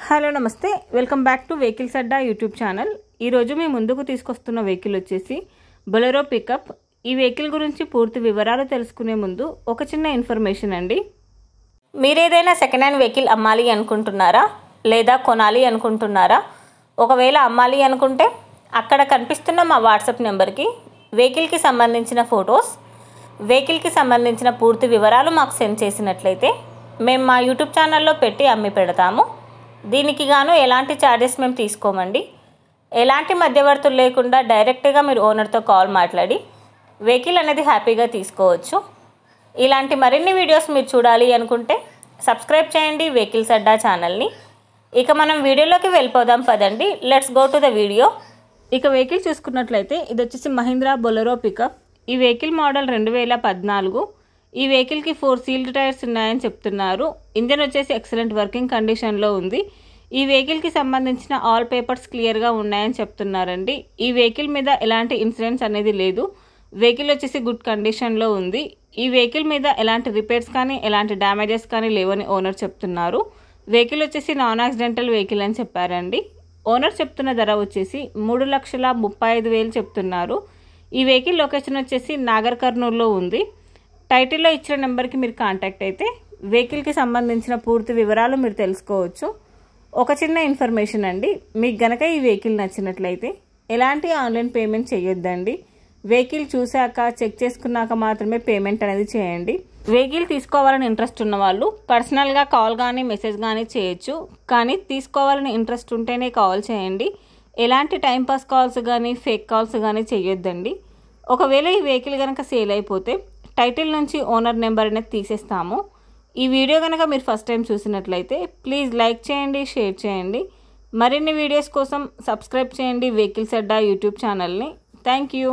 Hello నమస్తే, welcome back to vehicles Adda YouTube channel. ఈరోజు మీ ముందుకు తీసుకొస్తున్న వెహికల్ వచ్చేసి బొలెరో పికప్. ఈ వెహికల్ గురించి పూర్తి వివరాలు తెలుసుకునే ముందు ఒక చిన్న ఇన్ఫర్మేషన్ అండి. మీరేదైనా సెకండ్ హ్యాండ్ వెహికల్ అమ్మాలి అనుకుంటున్నారా లేదా కొనాలి అనుకుంటున్నారా? ఒకవేళ అమ్మాలి అనుకుంటే అక్కడ కనిపిస్తున్న మా వాట్సాప్ నెంబర్కి వెహికల్కి సంబంధించిన ఫొటోస్, వెహికల్కి సంబంధించిన పూర్తి వివరాలు మాకు సెండ్ చేసినట్లయితే మేము మా యూట్యూబ్ ఛానల్లో పెట్టి అమ్మి పెడతాము. దీనికి గాను ఎలాంటి ఛార్జెస్ మేము తీసుకోమండి. ఎలాంటి మధ్యవర్తులు లేకుండా డైరెక్ట్గా మీరు ఓనర్తో కాల్ మాట్లాడి వెహికల్ అనేది హ్యాపీగా తీసుకోవచ్చు. ఇలాంటి మరిన్ని వీడియోస్ మీరు చూడాలి అనుకుంటే సబ్స్క్రైబ్ చేయండి వెహికల్స్ అడ్డా ఛానల్ని. ఇక మనం వీడియోలోకి వెళ్ళిపోదాం పదండి. Let's go to the video. ఇక వెహికల్ చూసుకున్నట్లయితే ఇది వచ్చేసి మహీంద్రా బొలెరో పికప్. ఈ వెహికల్ మోడల్ 2014. ఈ వెహికల్కి 4 సీల్డ్ టైర్స్ ఉన్నాయని చెప్తున్నారు. ఇంజన్ వచ్చేసి ఎక్సలెంట్ వర్కింగ్ కండిషన్లో ఉంది. ఈ వెహికల్కి సంబంధించిన ఆల్ పేపర్స్ క్లియర్గా ఉన్నాయని చెప్తున్నారండి. ఈ వెహికల్ మీద ఎలాంటి ఇన్సూరెన్స్ అనేది లేదు. వెహికల్ వచ్చేసి గుడ్ కండిషన్లో ఉంది. ఈ వెహికల్ మీద ఎలాంటి రిపేర్స్ కానీ ఎలాంటి డ్యామేజెస్ కానీ లేవని ఓనర్ చెప్తున్నారు. వెహికల్ వచ్చేసి నాన్ యాక్సిడెంటల్ వెహికల్ అని చెప్పారండి. ఓనర్ చెప్తున్న ధర వచ్చేసి 3,35,000 చెప్తున్నారు. ఈ వెహికల్ లొకేషన్ వచ్చేసి నాగర్ కర్నూలులో ఉంది. టైటిల్లో ఇచ్చిన నెంబర్కి మీరు కాంటాక్ట్ అయితే వెహికల్కి సంబంధించిన పూర్తి వివరాలు మీరు తెలుసుకోవచ్చు. ఒక చిన్న ఇన్ఫర్మేషన్ అండి, మీకు గనక ఈ వెహికల్ నచ్చినట్లయితే ఎలాంటి ఆన్లైన్ పేమెంట్ చేయొద్దండి. వెహికల్ చూశాక చెక్ చేసుకున్నాక మాత్రమే పేమెంట్ అనేది చేయండి. వెహికల్ తీసుకోవాలని ఇంట్రెస్ట్ ఉన్న వాళ్ళు పర్సనల్గా కాల్ కానీ మెసేజ్ కానీ చేయొచ్చు. కానీ తీసుకోవాలని ఇంట్రెస్ట్ ఉంటేనే కాల్ చేయండి. ఎలాంటి టైంపాస్ కాల్స్ కానీ ఫేక్ కాల్స్ కానీ చేయొద్దండి. ఒకవేళ ఈ వెహికల్ కనుక సేల్ అయిపోతే టైటిల్ నుంచి ఓనర్ నెంబర్ అనేది తీసేస్తాము. ఈ వీడియో కనుక మీరు ఫస్ట్ టైం చూసినట్లయితే ప్లీజ్ లైక్ చేయండి, షేర్ చేయండి. మరిన్ని వీడియోస్ కోసం సబ్స్క్రైబ్ చేయండి వెహికల్స్ అడ్డా యూట్యూబ్ ఛానల్ని. Thank you.